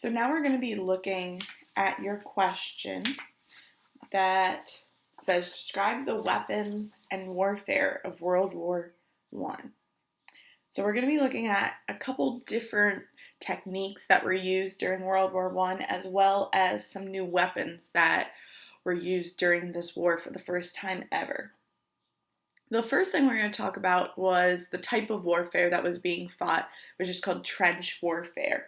So now we're going to be looking at your question that says, describe the weapons and warfare of World War One. So we're going to be looking at a couple different techniques that were used during World War One, as well as some new weapons that were used during this war for the first time ever. The first thing we're going to talk about was the type of warfare that was being fought, which is called trench warfare.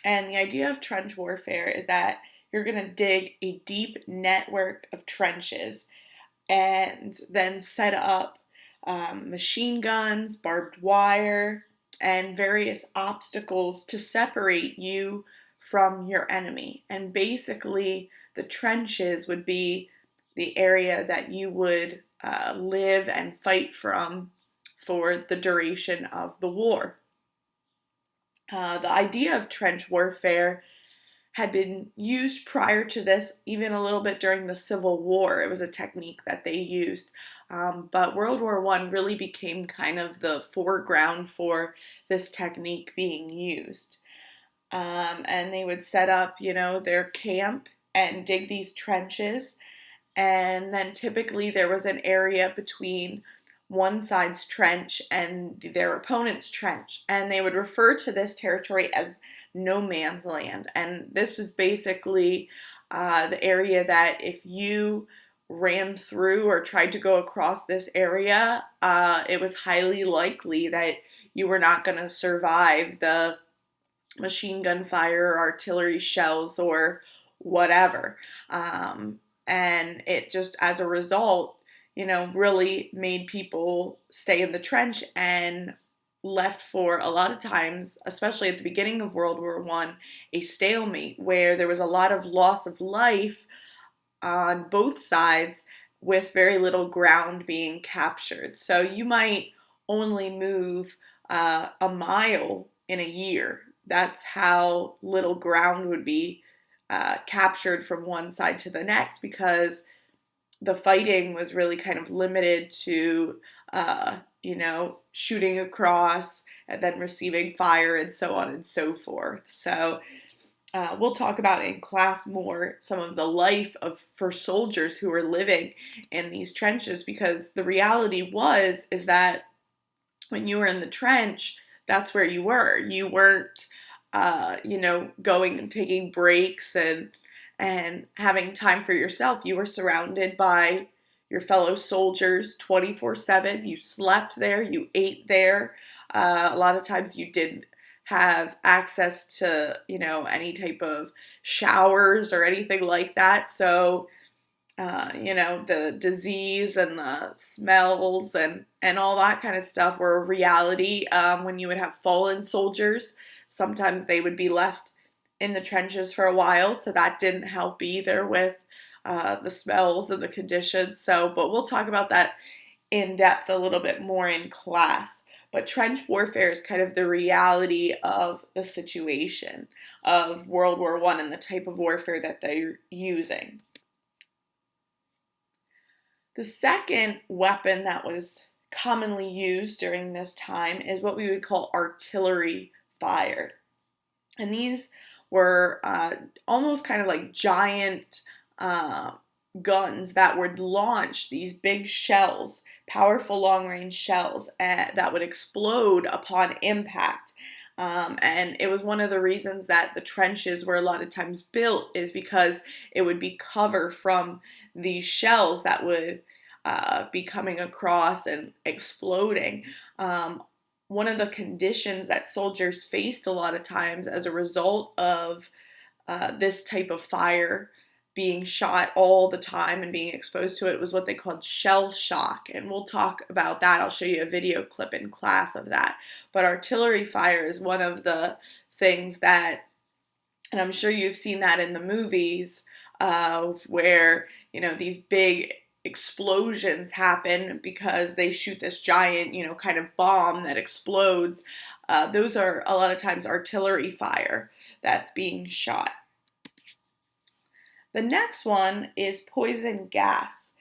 And the idea of trench warfare is that you're going to dig a deep network of trenches and then set up machine guns, barbed wire, and various obstacles to separate you from your enemy. And basically, the trenches would be the area that you would live and fight from for the duration of the war. The idea of trench warfare had been used prior to this, even a little bit during the Civil War. It was a technique that they used. But World War I really became kind of the foreground for this technique being used. And they would set up, their camp and dig these trenches. And then typically there was an area between one side's trench and their opponent's trench. And they would refer to this territory as no man's land. And this was basically the area that if you ran through or tried to go across this area, it was highly likely that you were not going to survive the machine gun fire, artillery shells, or whatever. And it just, as a result, really made people stay in the trench and left for a lot of times, especially at the beginning of World War I, a stalemate where there was a lot of loss of life on both sides with very little ground being captured. So you might only move a mile in a year. That's how little ground would be captured from one side to the next, because the fighting was really kind of limited to, shooting across and then receiving fire and so on and so forth. So we'll talk about in class more some of the life for soldiers who were living in these trenches, because the reality is that when you were in the trench, that's where you were. You weren't, going and taking breaks and having time for yourself. You were surrounded by your fellow soldiers 24/7. You slept there, you ate there. A lot of times you didn't have access to, any type of showers or anything like that. So, the disease and the smells and all that kind of stuff were a reality. When you would have fallen soldiers, sometimes they would be left in the trenches for a while, so that didn't help either with the smells and the conditions. But we'll talk about that in depth a little bit more in class. But trench warfare is kind of the reality of the situation of World War I and the type of warfare that they're using. The second weapon that was commonly used during this time is what we would call artillery fire. And these were almost kind of like giant guns that would launch these big shells, powerful long-range shells that would explode upon impact. And it was one of the reasons that the trenches were a lot of times built, is because it would be cover from these shells that would be coming across and exploding. One of the conditions that soldiers faced a lot of times as a result of this type of fire being shot all the time and being exposed to it was what they called shell shock. And we'll talk about that. I'll show you a video clip in class of that. But artillery fire is one of the things that, and I'm sure you've seen that in the movies, where, these big explosions happen because they shoot this giant, kind of bomb that explodes. Those are a lot of times artillery fire that's being shot. The next one is poison gas.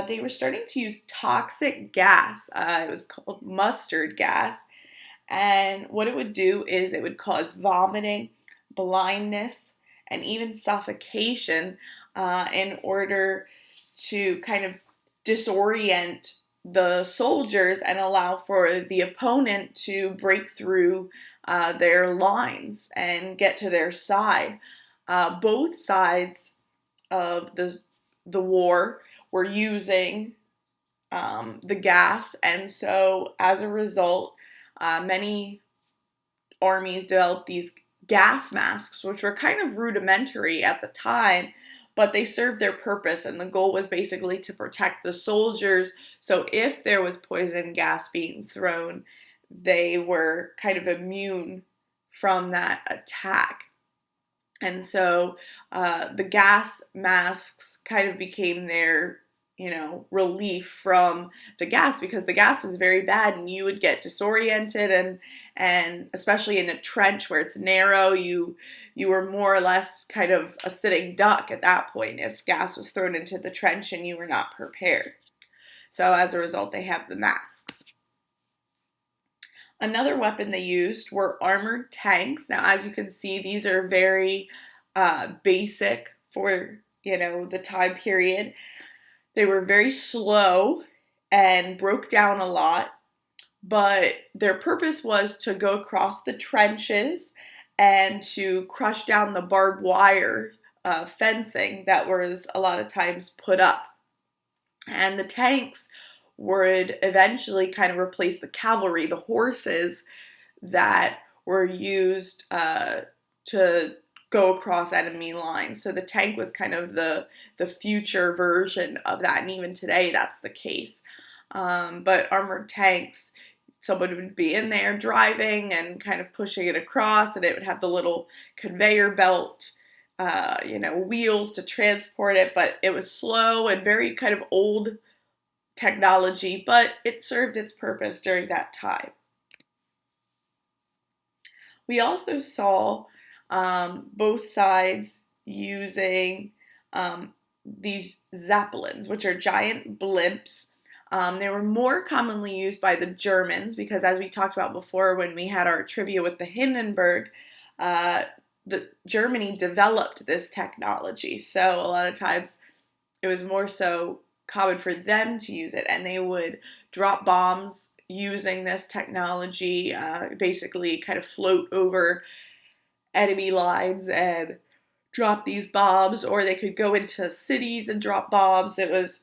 They were starting to use toxic gas. It was called mustard gas. And what it would do is it would cause vomiting, blindness, and even suffocation in order to kind of disorient the soldiers and allow for the opponent to break through their lines and get to their side. Both sides of the war were using the gas, and so as a result, many armies developed these gas masks, which were kind of rudimentary at the time, but they served their purpose, and the goal was basically to protect the soldiers. So if there was poison gas being thrown, they were kind of immune from that attack. And so the gas masks kind of became their, relief from the gas, because the gas was very bad and you would get disoriented, and especially in a trench where it's narrow, you were more or less kind of a sitting duck at that point if gas was thrown into the trench and you were not prepared. So as a result, they have the masks. Another weapon they used were armored tanks. Now, as you can see, these are very basic for, the time period. They were very slow and broke down a lot, but their purpose was to go across the trenches and to crush down the barbed wire fencing that was a lot of times put up. And the tanks would eventually kind of replace the cavalry, the horses that were used to go across enemy lines. So the tank was kind of the future version of that, and even today that's the case. But armored tanks, someone would be in there driving and kind of pushing it across, and it would have the little conveyor belt, wheels to transport it, but it was slow and very kind of old technology, but it served its purpose during that time. We also saw both sides using these zeppelins, which are giant blimps. They were more commonly used by the Germans because, as we talked about before when we had our trivia with the Hindenburg, Germany developed this technology. So a lot of times it was more so common for them to use it, and they would drop bombs using this technology, basically kind of float over enemy lines and drop these bombs, or they could go into cities and drop bombs. It was,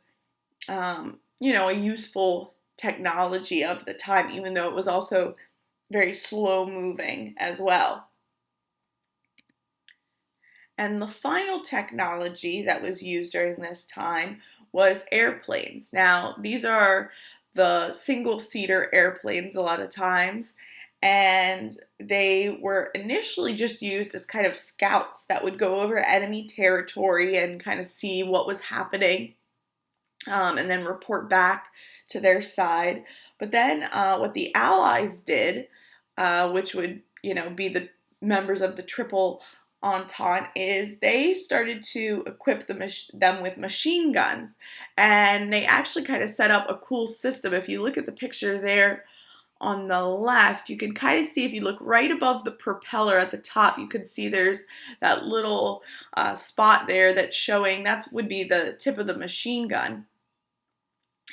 a useful technology of the time, even though it was also very slow moving as well. And the final technology that was used during this time was airplanes. Now, these are the single-seater airplanes a lot of times, and they were initially just used as kind of scouts that would go over enemy territory and kind of see what was happening, and then report back to their side. But then what the Allies did, which would, be the members of the Triple Entente, is they started to equip them with machine guns, and they actually kind of set up a cool system. If you look at the picture there on the left, you can kind of see, if you look right above the propeller at the top, you can see there's that little spot there that's showing that would be the tip of the machine gun.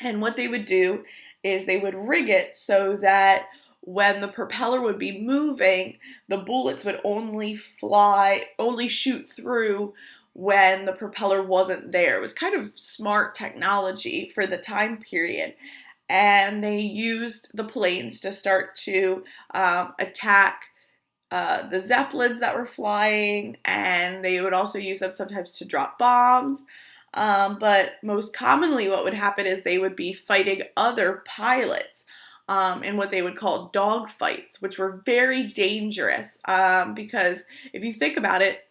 And what they would do is they would rig it so that when the propeller would be moving, the bullets would only shoot through when the propeller wasn't there. It was kind of smart technology for the time period. And they used the planes to start to attack the Zeppelins that were flying, and they would also use them sometimes to drop bombs. But most commonly what would happen is they would be fighting other pilots in what they would call dog fights, which were very dangerous because if you think about it,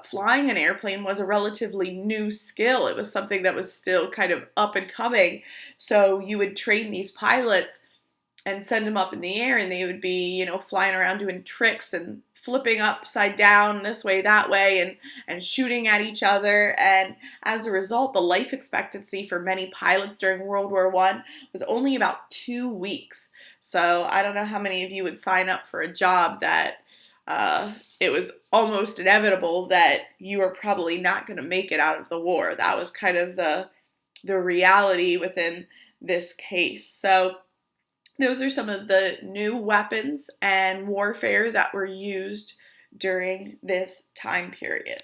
flying an airplane was a relatively new skill. It was something that was still kind of up and coming. So you would train these pilots and send them up in the air, and they would be, flying around doing tricks and flipping upside down this way, that way, and shooting at each other. And as a result, the life expectancy for many pilots during World War I was only about 2 weeks. So I don't know how many of you would sign up for a job that it was almost inevitable that you were probably not going to make it out of the war. That was kind of the reality within this case. So those are some of the new weapons and warfare that were used during this time period.